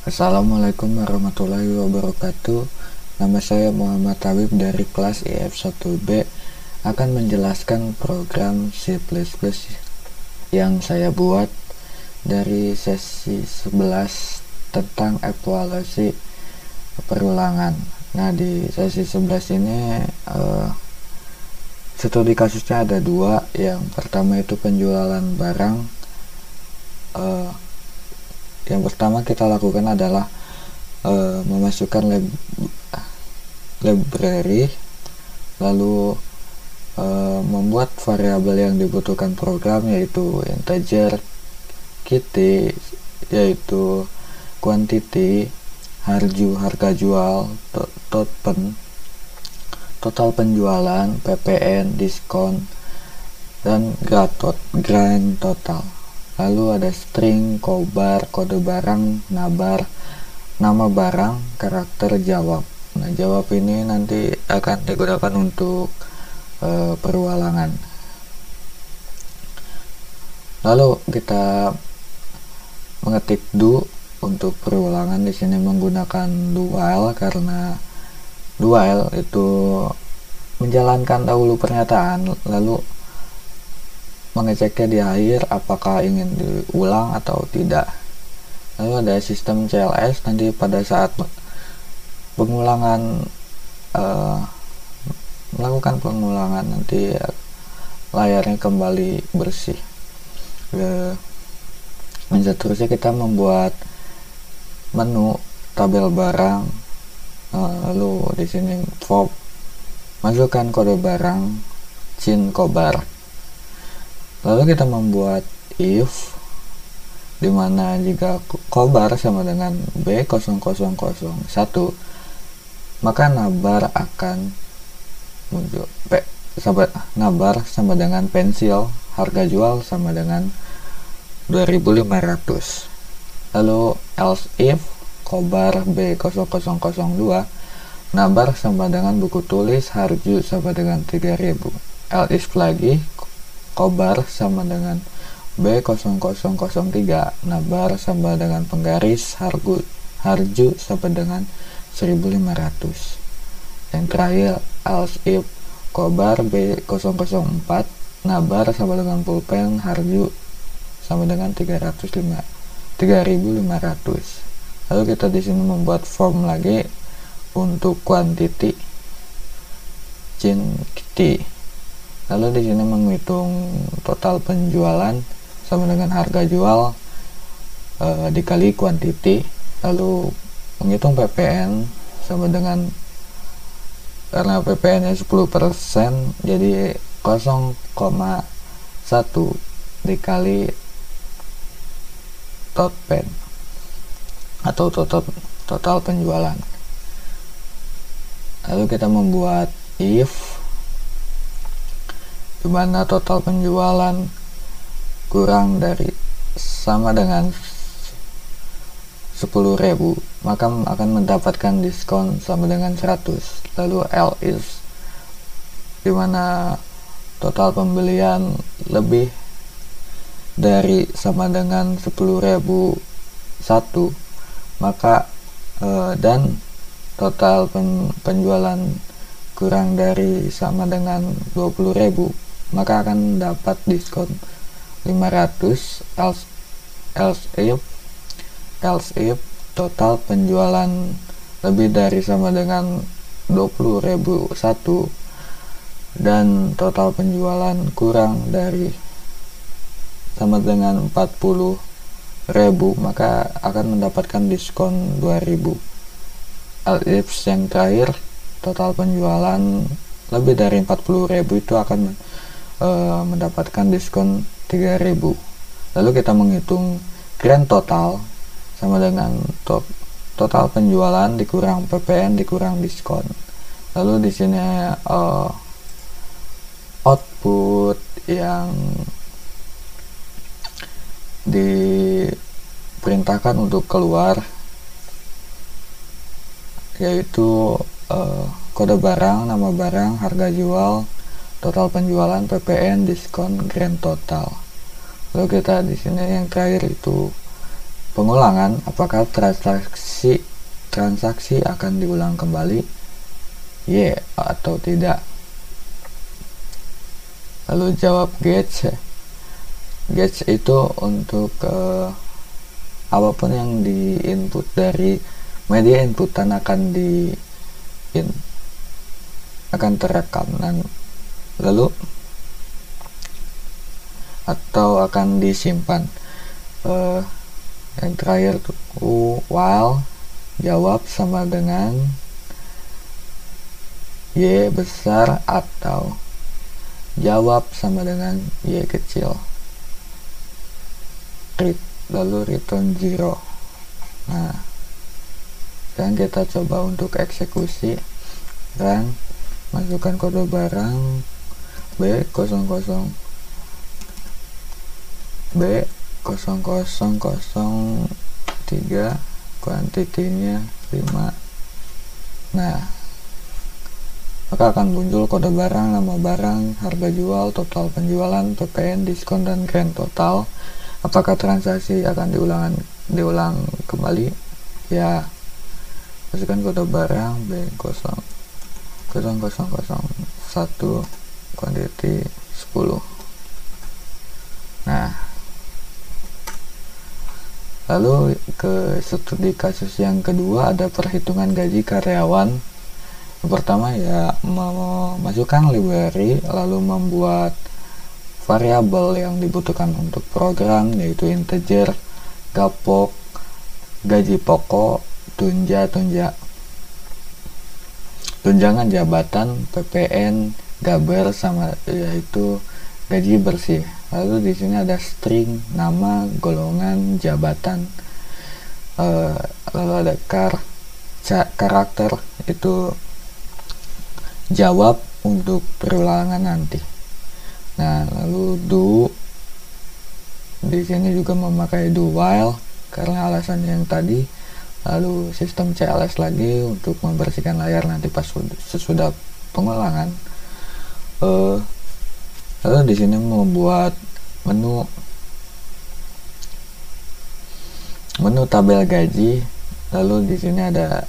Assalamualaikum warahmatullahi wabarakatuh. Nama saya Muhammad Habib dari kelas IF1B akan menjelaskan program C++ yang saya buat dari sesi 11 tentang evaluasi perulangan. Nah, di sesi 11 ini studi kasusnya ada dua. Yang pertama itu penjualan barang. Yang pertama kita lakukan adalah memasukkan library, lalu membuat variabel yang dibutuhkan program, yaitu integer, quantity, yaitu quantity, harga jual, total penjualan, ppn, diskon, dan grand total. Lalu ada string, kobar, kode barang, nabar, nama barang, karakter jawab. Nah, jawab ini nanti akan digunakan untuk perulangan. Lalu kita mengetik do untuk perulangan. Di sini menggunakan do while karena do while itu menjalankan dahulu pernyataan, lalu mengeceknya di akhir apakah ingin diulang atau tidak. Lalu ada sistem CLS, nanti pada saat melakukan pengulangan nanti layarnya kembali bersih. Dan seterusnya kita membuat menu tabel barang. Lalu di sini form, masukkan kode barang, cin kobar. Lalu kita membuat if, dimana jika kobar sama dengan B0001, maka nabar akan muncul. Nabar sama dengan pensil, harga jual sama dengan 2.500. Lalu else if kobar B0002, nabar sama dengan buku tulis, harju sama dengan 3.000. else if lagi kobar sama dengan B0003, nabar sama dengan penggaris, harju sama dengan 1.500. Yang terakhir else if kobar B004, nabar sama dengan pulpen, harju sama dengan 3.500. Lalu kita di sini membuat form lagi untuk quantity, quantity. Lalu di sini menghitung total penjualan sama dengan harga jual dikali quantity. Lalu menghitung ppn sama dengan, karena ppn nya 10%, jadi 0,1 dikali total atau total penjualan. Lalu kita membuat if, dimana total penjualan kurang dari sama dengan 10.000, maka akan mendapatkan diskon sama dengan 100. Lalu else, dimana total pembelian lebih dari sama dengan 10.001, maka dan total penjualan kurang dari sama dengan 20.000, maka akan dapat diskon 500. else if total penjualan lebih dari sama dengan 20.001 dan total penjualan kurang dari sama dengan 40.000, maka akan mendapatkan diskon 2.000. else if yang terakhir, total penjualan lebih dari 40.000 itu akan mendapatkan diskon 3.000. Lalu kita menghitung grand total sama dengan total penjualan dikurang ppn dikurang diskon. Lalu di sini output yang diperintahkan untuk keluar yaitu kode barang, nama barang, harga jual, total penjualan, ppn, diskon, grand total. Lalu kita di sini yang terakhir itu pengulangan, apakah transaksi akan diulang kembali, Y atau tidak. Lalu jawab Gauge. Gauge itu untuk apapun yang di input dari media inputan akan terekam lalu atau akan disimpan. Yang terakhir tuh while jawab sama dengan Y besar atau jawab sama dengan Y kecil. Lalu return 0. Nah, sekarang kita coba untuk eksekusi. Run, masukkan kode barang B00 B0003, kuantitinya 5. Nah, maka akan muncul kode barang, nama barang, harga jual, total penjualan, PPN, diskon, dan grand total. Apakah transaksi akan diulang kembali? Ya, masukkan kode barang B0001, kuantiti 10. Nah, lalu ke studi kasus yang kedua, ada perhitungan gaji karyawan. Yang pertama ya memasukkan library, lalu membuat variabel yang dibutuhkan untuk program, yaitu integer, gapok, gaji pokok, tunjangan jabatan, PPN, gaber, sama yaitu gaji bersih. Lalu di sini ada string, nama, golongan, jabatan, lalu ada karakter, itu jawab untuk perulangan nanti. Nah, lalu do, di sini juga memakai do while karena alasan yang tadi. Lalu sistem CLS lagi untuk membersihkan layar nanti pas sesudah pengulangan. Lalu di sini membuat menu tabel gaji. Lalu di sini ada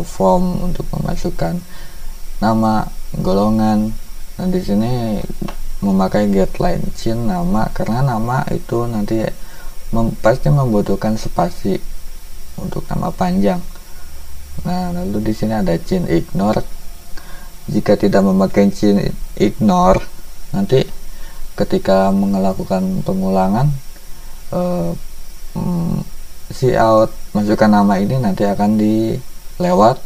form untuk memasukkan nama, golongan. Nah, di sini memakai getLine chain nama karena nama itu nanti pasti membutuhkan spasi untuk nama panjang. Nah, lalu di sini ada chain ignore. Jika tidak memakai chain ignore, nanti ketika melakukan pengulangan cout masukkan nama ini nanti akan dilewat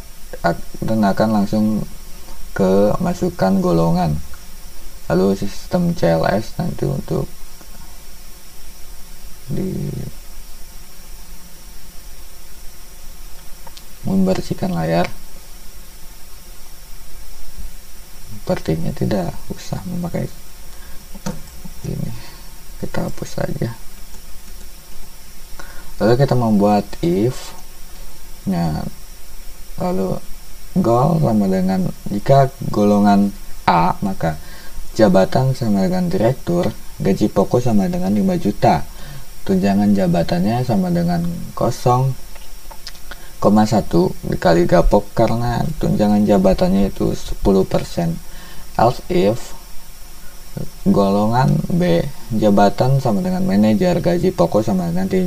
dan akan langsung ke masukkan golongan. Lalu sistem CLS nanti untuk membersihkan layar. Sepertinya tidak usah memakai ini, kita hapus saja. Lalu kita membuat if. Nah, lalu goal sama dengan, jika golongan A maka jabatan sama dengan direktur, gaji pokok sama dengan 5 juta, tunjangan jabatannya sama dengan 0,1 dikali gapok karena tunjangan jabatannya itu 10%. Else if golongan B, jabatan sama dengan manajer, gaji pokok sama dengan 3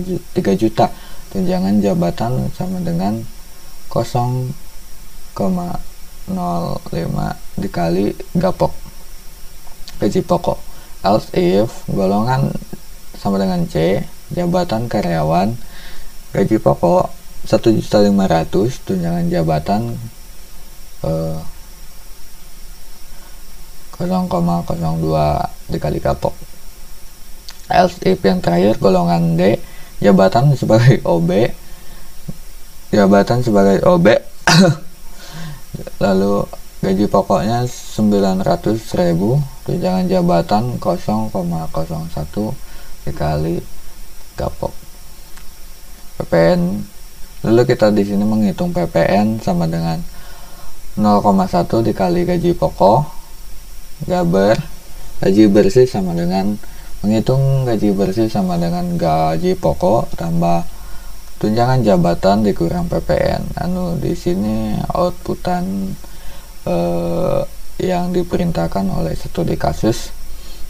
juta, tunjangan jabatan sama dengan 0,05 dikali gapok gaji pokok. Else if golongan sama dengan C, jabatan karyawan, gaji pokok 1.500.000, tunjangan jabatan 0,02 dikali gapok. Else if yang terakhir golongan D, jabatan sebagai OB lalu gaji pokoknya 900.000, tunjangan jabatan 0,01 dikali gapok. PPN, lalu kita di sini menghitung PPN sama dengan 0,1 dikali gaji pokok. Gaber, gaji bersih sama dengan Menghitung gaji bersih sama dengan gaji pokok tambah tunjangan jabatan dikurang PPN. Di sini outputan yang diperintahkan oleh studi kasus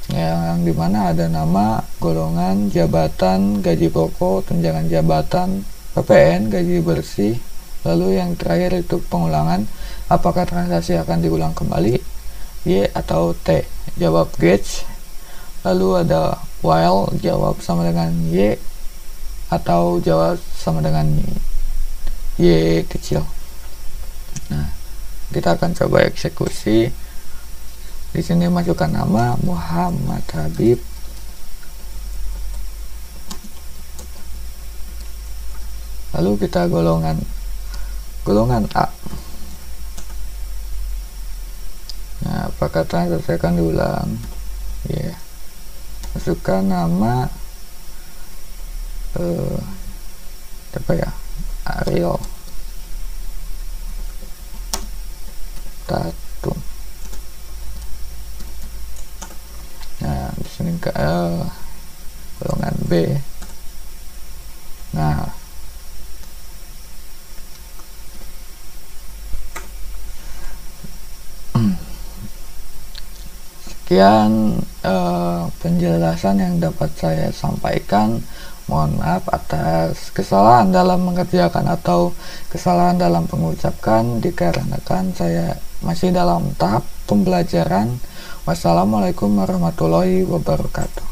yang dimana ada nama, golongan, jabatan, gaji pokok, tunjangan jabatan, PPN, gaji bersih. Lalu yang terakhir itu pengulangan, apakah transaksi akan diulang kembali, Y atau T. Jawab Gauge. Lalu ada while, jawab sama dengan Y atau jawab sama dengan Y kecil. Nah, kita akan coba eksekusi. Di sini masukkan nama Muhammad Habib. Lalu kita golongan A. Nah, apakah transaksi akan diulang? Ya. Masukkan nama apa ya? Ariel Tatum. Nah, di sini ke golongan B. Nah, sekian penjelasan yang dapat saya sampaikan. Mohon maaf atas kesalahan dalam mengerjakan atau kesalahan dalam mengucapkan, dikarenakan saya masih dalam tahap pembelajaran. Wassalamualaikum warahmatullahi wabarakatuh.